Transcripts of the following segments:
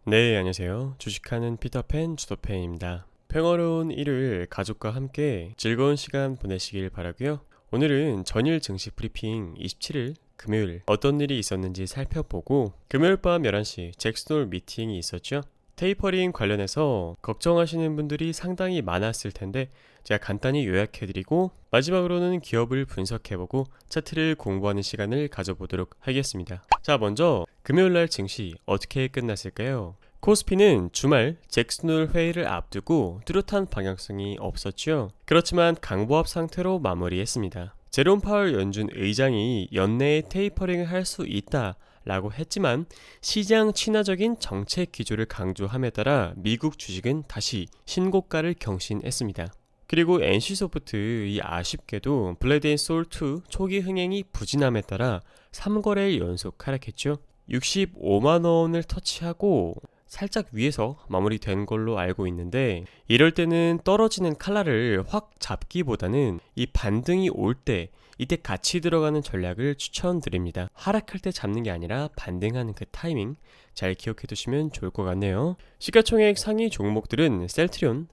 네, 안녕하세요. 주식하는 피터팬 주도팬입니다. 평화로운 일요일 가족과 함께 즐거운 시간 보내시길 바라고요. 오늘은 전일 증시 브리핑 27일 금요일 어떤 일이 있었는지 살펴보고 금요일 밤 11시 잭슨홀 미팅이 있었죠. 테이퍼링 관련해서 걱정하시는 분들이 상당히 많았을 텐데 제가 간단히 요약해드리고 마지막으로는 기업을 분석해보고 차트를 공부하는 시간을 가져보도록 하겠습니다. 자, 먼저 금요일날 증시 어떻게 끝났을까요? 코스피는 주말 잭슨홀 회의를 앞두고 뚜렷한 방향성이 없었죠. 그렇지만 강보합 상태로 마무리했습니다. 제롬 파월 연준 의장이 연내에 테이퍼링을 할 수 있다 라고 했지만 시장 친화적인 정책 기조를 강조함에 따라 미국 주식은 다시 신고가를 경신했습니다. 그리고 NC소프트 이 아쉽게도 블레드앤솔2 초기 흥행이 부진함에 따라 3거래일 연속 하락했죠. 65만원을 터치하고 살짝 위에서 마무리된 걸로 알고 있는데 이럴 때는 떨어지는 칼날을 확 잡기보다는 이 반등이 올 때 이때 같이 들어가는 전략을 추천드립니다. 하락할 때 잡는 게 아니라 반등하는 그 타이밍 잘 기억해 두시면 좋을 것 같네요. 시가총액 상위 종목들은 셀트리온,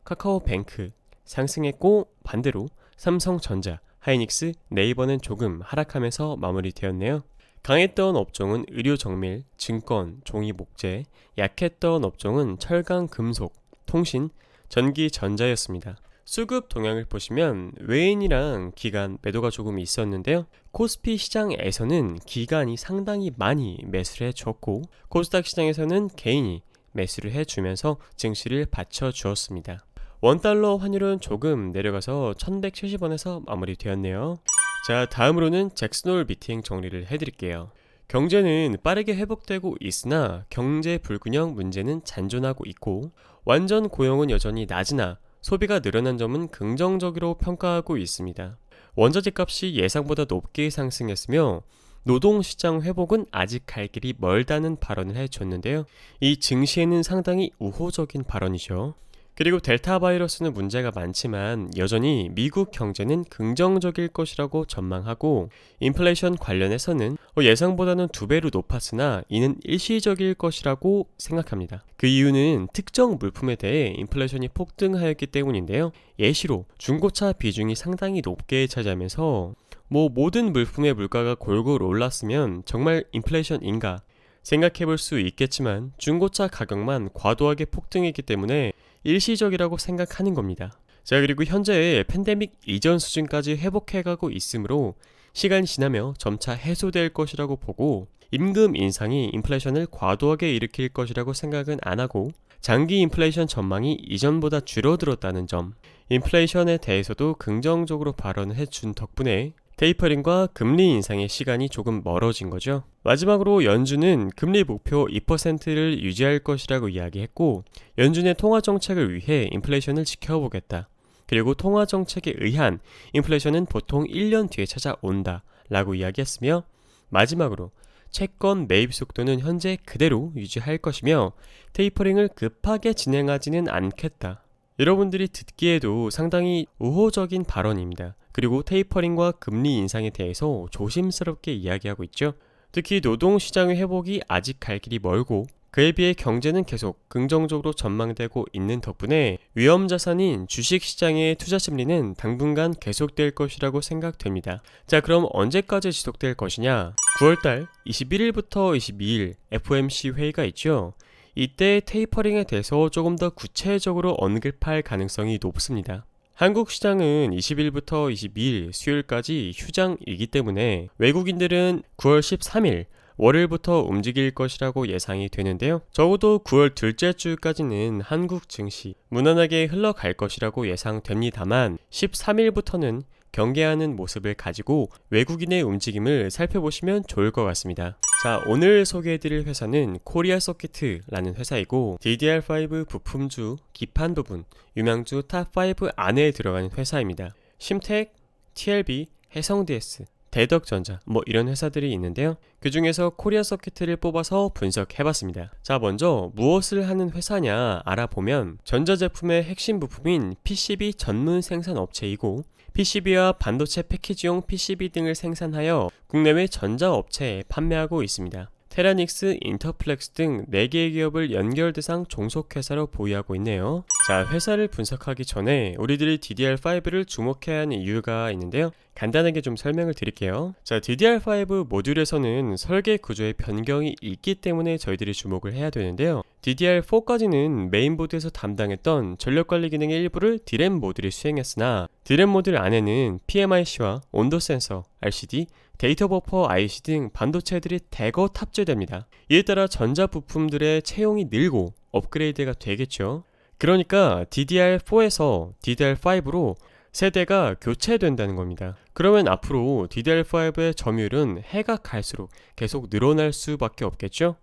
카카오뱅크 상승했고 반대로 삼성전자, 하이닉스, 네이버는 조금 하락하면서 마무리되었네요. 강했던 업종은 의료정밀, 증권, 종이목재, 약했던 업종은 철강, 금속, 통신, 전기, 전자였습니다. 수급 동향을 보시면 외인이랑 기관 매도가 조금 있었는데요. 코스피 시장에서는 기관이 상당히 많이 매수를 해줬고 코스닥 시장에서는 개인이 매수를 해주면서 증시를 받쳐주었습니다. 원달러 환율은 조금 내려가서 1170원에서 마무리되었네요. 자, 다음으로는 잭슨홀 미팅 정리를 해드릴게요. 경제는 빠르게 회복되고 있으나 경제 불균형 문제는 잔존하고 있고 완전 고용은 여전히 낮으나 소비가 늘어난 점은 긍정적으로 평가하고 있습니다. 원자재 값이 예상보다 높게 상승했으며 노동시장 회복은 아직 갈 길이 멀다는 발언을 해줬는데요. 이 증시에는 상당히 우호적인 발언이죠. 그리고 델타 바이러스는 문제가 많지만 여전히 미국 경제는 긍정적일 것이라고 전망하고 인플레이션 관련해서는 예상보다는 2배로 높았으나 이는 일시적일 것이라고 생각합니다. 그 이유는 특정 물품에 대해 인플레이션이 폭등하였기 때문인데요. 예시로 중고차 비중이 상당히 높게 차지하면서 모든 물품의 물가가 골고루 올랐으면 정말 인플레이션인가 생각해볼 수 있겠지만 중고차 가격만 과도하게 폭등했기 때문에 일시적이라고 생각하는 겁니다. 자, 그리고 현재 팬데믹 이전 수준까지 회복해가고 있으므로 시간이 지나며 점차 해소될 것이라고 보고 임금 인상이 인플레이션을 과도하게 일으킬 것이라고 생각은 안 하고 장기 인플레이션 전망이 이전보다 줄어들었다는 점, 인플레이션에 대해서도 긍정적으로 발언을 해준 덕분에 테이퍼링과 금리 인상의 시간이 조금 멀어진 거죠. 마지막으로 연준은 금리 목표 2%를 유지할 것이라고 이야기했고 연준의 통화정책을 위해 인플레이션을 지켜보겠다. 그리고 통화정책에 의한 인플레이션은 보통 1년 뒤에 찾아온다 라고 이야기했으며 마지막으로 채권 매입 속도는 현재 그대로 유지할 것이며 테이퍼링을 급하게 진행하지는 않겠다. 여러분들이 듣기에도 상당히 우호적인 발언입니다. 그리고 테이퍼링과 금리 인상에 대해서 조심스럽게 이야기하고 있죠. 특히 노동시장의 회복이 아직 갈 길이 멀고 그에 비해 경제는 계속 긍정적으로 전망되고 있는 덕분에 위험자산인 주식시장의 투자 심리는 당분간 계속될 것이라고 생각됩니다. 자, 그럼 언제까지 지속될 것이냐? 9월달 21일부터 22일 FOMC 회의가 있죠. 이때 테이퍼링에 대해서 조금 더 구체적으로 언급할 가능성이 높습니다. 한국 시장은 20일부터 22일 수요일까지 휴장이기 때문에 외국인들은 9월 13일 월요일부터 움직일 것이라고 예상이 되는데요. 적어도 9월 둘째 주까지는 한국 증시 무난하게 흘러갈 것이라고 예상됩니다만 13일부터는 경계하는 모습을 가지고 외국인의 움직임을 살펴보시면 좋을 것 같습니다. 자, 오늘 소개해드릴 회사는 코리아서킷라는 회사이고 DDR5 부품주, 기판 부분, 유망주 탑5 안에 들어가는 회사입니다. 심텍, TLB, 해성DS, 대덕전자 이런 회사들이 있는데요. 그 중에서 코리아서킷을 뽑아서 분석해봤습니다. 자, 먼저 무엇을 하는 회사냐 알아보면 전자제품의 핵심 부품인 PCB 전문 생산 업체이고 PCB와 반도체 패키지용 PCB 등을 생산하여 국내외 전자업체에 판매하고 있습니다. 테라닉스, 인터플렉스 등 4개의 기업을 연결 대상 종속회사로 보유하고 있네요. 자, 회사를 분석하기 전에 우리들이 DDR5를 주목해야 하는 이유가 있는데요. 간단하게 좀 설명을 드릴게요. 자, DDR5 모듈에서는 설계 구조의 변경이 있기 때문에 저희들이 주목을 해야 되는데요. DDR4까지는 메인보드에서 담당했던 전력관리 기능의 일부를 D램 모듈이 수행했으나 D램 모듈 안에는 PMIC와 온도 센서, RCD, 데이터 버퍼 IC 등 반도체들이 대거 탑재됩니다. 이에 따라 전자 부품들의 채용이 늘고 업그레이드가 되겠죠. 그러니까 DDR4에서 DDR5로 세대가 교체된다는 겁니다. 그러면 앞으로 DDR5의 점유율은 해가 갈수록 계속 늘어날 수밖에 없겠죠?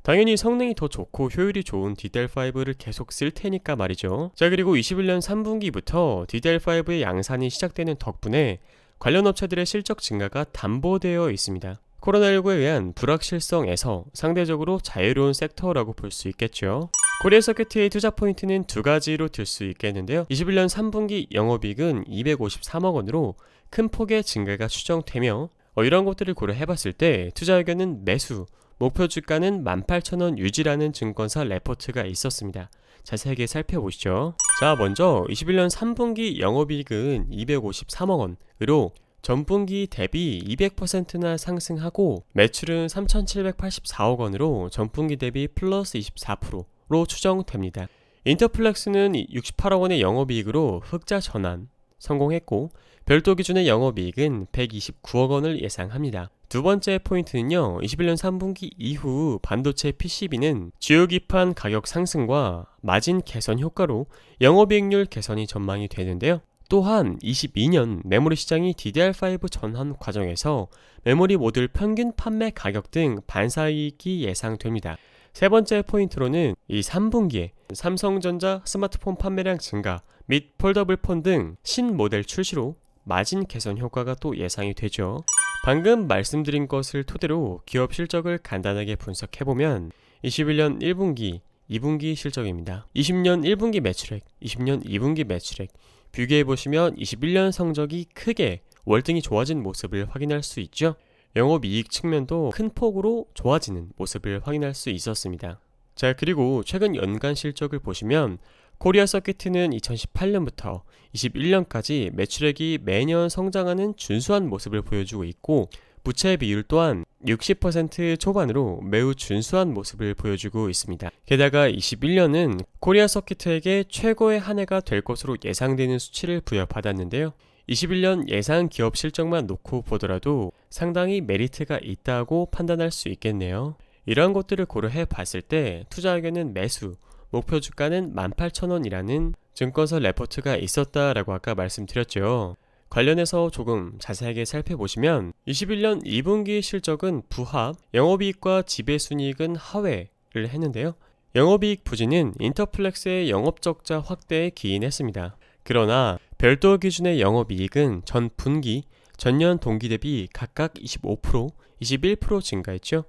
당연히 성능이 더 좋고 효율이 좋은 DDR5를 계속 쓸 테니까 말이죠. 자, 그리고 21년 3분기부터 DDR5의 양산이 시작되는 덕분에 관련 업체들의 실적 증가가 담보되어 있습니다. 코로나19에 의한 불확실성에서 상대적으로 자유로운 섹터라고 볼 수 있겠죠. 코리아 서큐트의 투자 포인트는 두 가지로 들 수 있겠는데요. 21년 3분기 영업이익은 253억 원으로 큰 폭의 증가가 추정되며 이런 것들을 고려해봤을 때 투자 의견은 매수, 목표 주가는 18,000원 유지라는 증권사 레포트가 있었습니다. 자세하게 살펴보시죠. 자, 먼저 21년 3분기 영업이익은 253억 원으로 전분기 대비 200%나 상승하고 매출은 3,784억 원으로 전분기 대비 플러스 24%로 추정됩니다. 인터플렉스는 68억 원의 영업이익으로 흑자 전환 성공했고 별도 기준의 영업이익은 129억 원을 예상합니다. 두 번째 포인트는요, 21년 3분기 이후 반도체 PCB는 주요 기판 가격 상승과 마진 개선 효과로 영업이익률 개선이 전망이 되는데요. 또한 22년 메모리 시장이 DDR5 전환 과정에서 메모리 모듈 평균 판매 가격 등 반사이익이 예상됩니다. 세 번째 포인트로는 이 3분기에 삼성전자 스마트폰 판매량 증가 및 폴더블폰 등 신모델 출시로 마진 개선 효과가 또 예상이 되죠. 방금 말씀드린 것을 토대로 기업 실적을 간단하게 분석해보면 21년 1분기, 2분기 실적입니다. 20년 1분기 매출액, 20년 2분기 매출액 비교해보시면 21년 성적이 크게 월등히 좋아진 모습을 확인할 수 있죠. 영업이익 측면도 큰 폭으로 좋아지는 모습을 확인할 수 있었습니다. 자, 그리고 최근 연간 실적을 보시면 코리아 서큐트는 2018년부터 21년까지 매출액이 매년 성장하는 준수한 모습을 보여주고 있고 부채 비율 또한 60% 초반으로 매우 준수한 모습을 보여주고 있습니다. 게다가 21년은 코리아 서큐트에게 최고의 한 해가 될 것으로 예상되는 수치를 부여받았는데요. 21년 예상 기업 실적만 놓고 보더라도 상당히 메리트가 있다고 판단할 수 있겠네요. 이러한 것들을 고려해 봤을 때 투자 의견은 매수, 목표 주가는 18,000원이라는 증권사 레포트가 있었다라고 아까 말씀드렸죠. 관련해서 조금 자세하게 살펴보시면 21년 2분기 실적은 부합, 영업이익과 지배순이익은 하회를 했는데요. 영업이익 부진은 인터플렉스의 영업적자 확대에 기인했습니다. 그러나 별도 기준의 영업이익은 전 분기, 전년 동기 대비 각각 25%, 21% 증가했죠.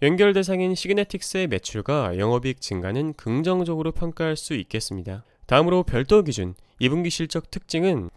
연결 대상인 시그네틱스의 매출과 영업이익 증가는 긍정적으로 평가할 수 있겠습니다. 다음으로 별도 기준 2분기 실적 특징은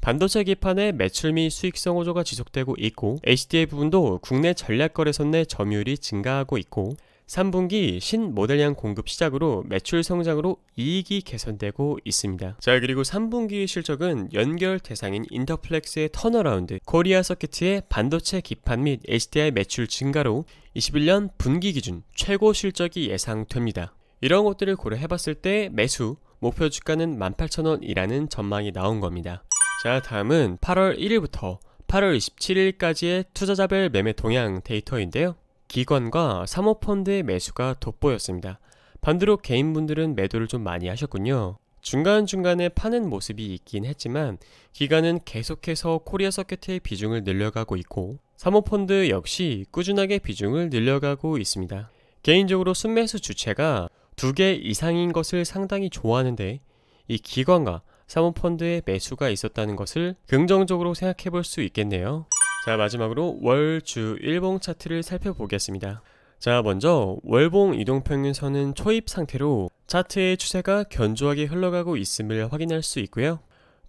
반도체 기판의 매출 및 수익성 호조가 지속되고 있고 HDI 부분도 국내 전략거래소 내 점유율이 증가하고 있고 3분기 신모델량 공급 시작으로 매출 성장으로 이익이 개선되고 있습니다. 자, 그리고 3분기 실적은 연결 대상인 인터플렉스의 턴어라운드, 코리아 서큐트의 반도체 기판 및 HDI 매출 증가로 21년 분기 기준 최고 실적이 예상됩니다. 이런 것들을 고려해봤을 때 매수, 목표 주가는 18,000원이라는 전망이 나온 겁니다. 자, 다음은 8월 1일부터 8월 27일까지의 투자자별 매매 동향 데이터인데요. 기관과 사모펀드의 매수가 돋보였습니다. 반대로 개인분들은 매도를 좀 많이 하셨군요. 중간중간에 파는 모습이 있긴 했지만 기관은 계속해서 코리아 서큐트의 비중을 늘려가고 있고 사모펀드 역시 꾸준하게 비중을 늘려가고 있습니다. 개인적으로 순매수 주체가 2개 이상인 것을 상당히 좋아하는데 이 기관과 사모펀드의 매수가 있었다는 것을 긍정적으로 생각해 볼 수 있겠네요. 자, 마지막으로 월, 주, 일봉 차트를 살펴보겠습니다. 자, 먼저 월봉 이동평균선은 초입 상태로 차트의 추세가 견조하게 흘러가고 있음을 확인할 수 있고요.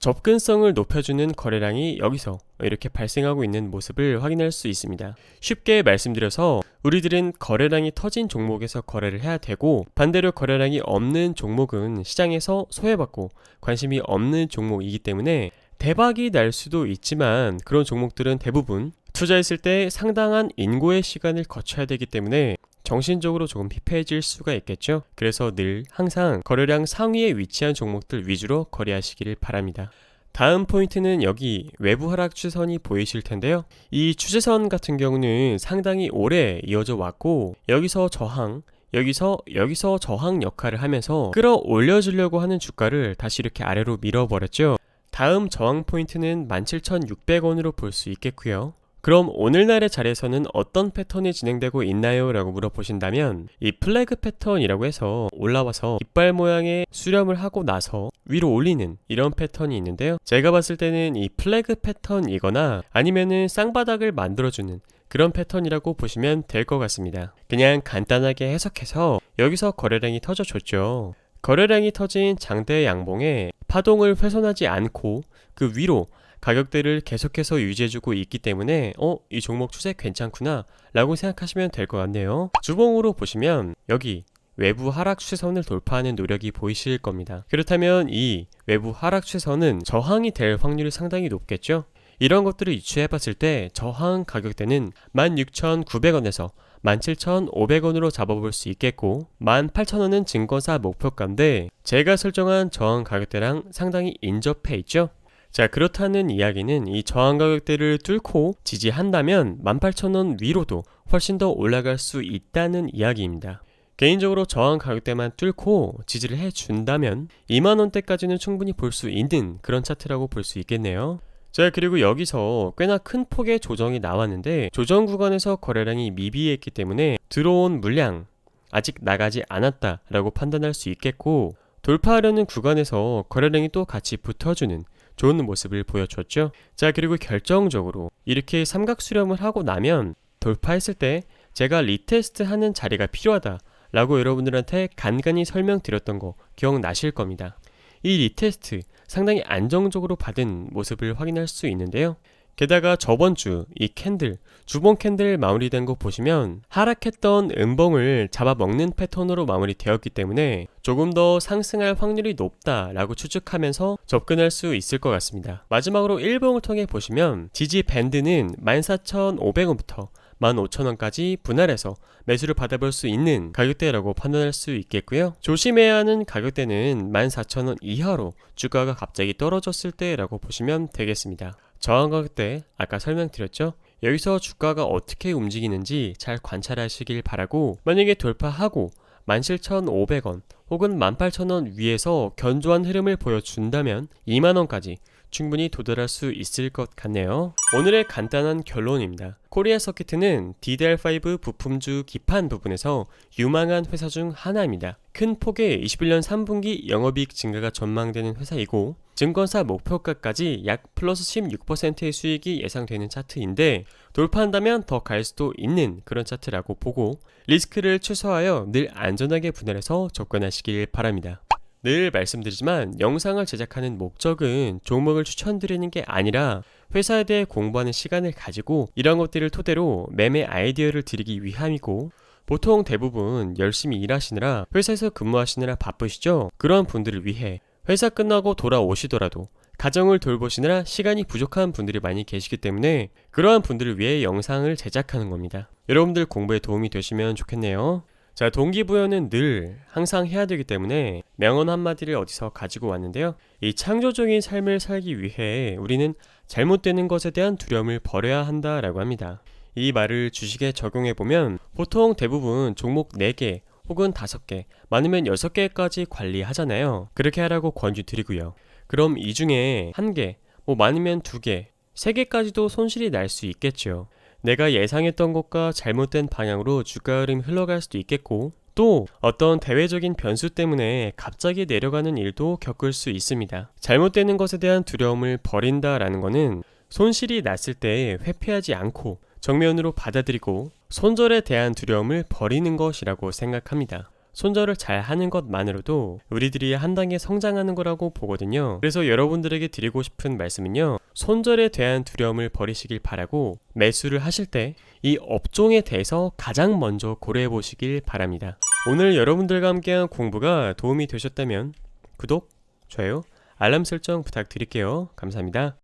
접근성을 높여주는 거래량이 여기서 이렇게 발생하고 있는 모습을 확인할 수 있습니다. 쉽게 말씀드려서 우리들은 거래량이 터진 종목에서 거래를 해야 되고, 반대로 거래량이 없는 종목은 시장에서 소외받고 관심이 없는 종목이기 때문에 대박이 날 수도 있지만, 그런 종목들은 대부분 투자했을 때 상당한 인고의 시간을 거쳐야 되기 때문에 정신적으로 조금 피폐해질 수가 있겠죠. 그래서 늘 항상 거래량 상위에 위치한 종목들 위주로 거래하시기를 바랍니다. 다음 포인트는 여기 외부 하락 추세선이 보이실 텐데요. 이 추세선 같은 경우는 상당히 오래 이어져 왔고, 여기서 저항, 여기서 저항 역할을 하면서 끌어올려주려고 하는 주가를 다시 이렇게 아래로 밀어버렸죠. 다음 저항 포인트는 17,600원으로 볼 수 있겠고요. 그럼 오늘날의 자리에서는 어떤 패턴이 진행되고 있나요? 라고 물어보신다면, 이 플래그 패턴이라고 해서 올라와서 깃발 모양의 수렴을 하고 나서 위로 올리는 이런 패턴이 있는데요. 제가 봤을 때는 이 플래그 패턴이거나 아니면은 쌍바닥을 만들어주는 그런 패턴이라고 보시면 될 것 같습니다. 그냥 간단하게 해석해서 여기서 거래량이 터져줬죠. 거래량이 터진 장대 양봉에 파동을 훼손하지 않고 그 위로 가격대를 계속해서 유지해주고 있기 때문에 이 종목 추세 괜찮구나 라고 생각하시면 될 것 같네요. 주봉으로 보시면 여기 외부 하락 추세선을 돌파하는 노력이 보이실 겁니다. 그렇다면 이 외부 하락 추세선은 저항이 될 확률이 상당히 높겠죠. 이런 것들을 유추해봤을 때 저항 가격대는 16,900원에서 17,500원으로 잡아볼 수 있겠고, 18,000원은 증권사 목표가인데 제가 설정한 저항 가격대랑 상당히 인접해 있죠. 자, 그렇다는 이야기는 이 저항 가격대를 뚫고 지지한다면 18,000원 위로도 훨씬 더 올라갈 수 있다는 이야기입니다. 개인적으로 저항 가격대만 뚫고 지지를 해준다면 2만원대까지는 충분히 볼 수 있는 그런 차트라고 볼 수 있겠네요. 자, 그리고 여기서 꽤나 큰 폭의 조정이 나왔는데, 조정 구간에서 거래량이 미비했기 때문에 들어온 물량 아직 나가지 않았다 라고 판단할 수 있겠고, 돌파하려는 구간에서 거래량이 또 같이 붙어주는 좋은 모습을 보여줬죠. 자, 그리고 결정적으로 이렇게 삼각 수렴을 하고 나면 돌파했을 때 제가 리테스트 하는 자리가 필요하다 라고 여러분들한테 간간히 설명드렸던 거 기억나실 겁니다. 이 리테스트 상당히 안정적으로 받은 모습을 확인할 수 있는데요. 게다가 저번 주 이 캔들, 주봉 캔들 마무리된 거 보시면 하락했던 음봉을 잡아먹는 패턴으로 마무리되었기 때문에 조금 더 상승할 확률이 높다라고 추측하면서 접근할 수 있을 것 같습니다. 마지막으로 일봉을 통해 보시면 지지 밴드는 14,500원부터 15,000원까지 분할해서 매수를 받아볼 수 있는 가격대라고 판단할 수 있겠고요. 조심해야 하는 가격대는 14,000원 이하로 주가가 갑자기 떨어졌을 때라고 보시면 되겠습니다. 저항 가격대 아까 설명드렸죠? 여기서 주가가 어떻게 움직이는지 잘 관찰하시길 바라고, 만약에 돌파하고 17,500원 혹은 18,000원 위에서 견조한 흐름을 보여준다면 2만원까지 충분히 도달할 수 있을 것 같네요. 오늘의 간단한 결론입니다. 코리아 서킷은 DDR5 부품주 기판 부분에서 유망한 회사 중 하나입니다. 큰 폭의 21년 3분기 영업이익 증가가 전망되는 회사이고, 증권사 목표가까지 약 플러스 16%의 수익이 예상되는 차트인데, 돌파한다면 더 갈 수도 있는 그런 차트라고 보고, 리스크를 최소화하여 늘 안전하게 분할해서 접근하시길 바랍니다. 늘 말씀드리지만 영상을 제작하는 목적은 종목을 추천드리는 게 아니라 회사에 대해 공부하는 시간을 가지고 이런 것들을 토대로 매매 아이디어를 드리기 위함이고, 보통 대부분 열심히 일하시느라 회사에서 근무하시느라 바쁘시죠? 그런 분들을 위해 회사 끝나고 돌아오시더라도 가정을 돌보시느라 시간이 부족한 분들이 많이 계시기 때문에 그러한 분들을 위해 영상을 제작하는 겁니다. 여러분들 공부에 도움이 되시면 좋겠네요. 자, 동기부여는 늘 항상 해야 되기 때문에 명언 한마디를 어디서 가지고 왔는데요. 이 창조적인 삶을 살기 위해 우리는 잘못되는 것에 대한 두려움을 버려야 한다라고 합니다. 이 말을 주식에 적용해보면 보통 대부분 종목 4개 혹은 5개, 많으면 6개까지 관리하잖아요. 그렇게 하라고 권유드리고요. 그럼 이 중에 1개, 많으면 2개, 3개까지도 손실이 날 수 있겠죠. 내가 예상했던 것과 잘못된 방향으로 주가 흐름이 흘러갈 수도 있겠고, 또 어떤 대외적인 변수 때문에 갑자기 내려가는 일도 겪을 수 있습니다. 잘못되는 것에 대한 두려움을 버린다라는 것은 손실이 났을 때 회피하지 않고 정면으로 받아들이고 손절에 대한 두려움을 버리는 것이라고 생각합니다. 손절을 잘 하는 것만으로도 우리들이 한 단계 성장하는 거라고 보거든요. 그래서 여러분들에게 드리고 싶은 말씀은요, 손절에 대한 두려움을 버리시길 바라고 매수를 하실 때 이 업종에 대해서 가장 먼저 고려해 보시길 바랍니다. 오늘 여러분들과 함께한 공부가 도움이 되셨다면 구독, 좋아요, 알람 설정 부탁드릴게요. 감사합니다.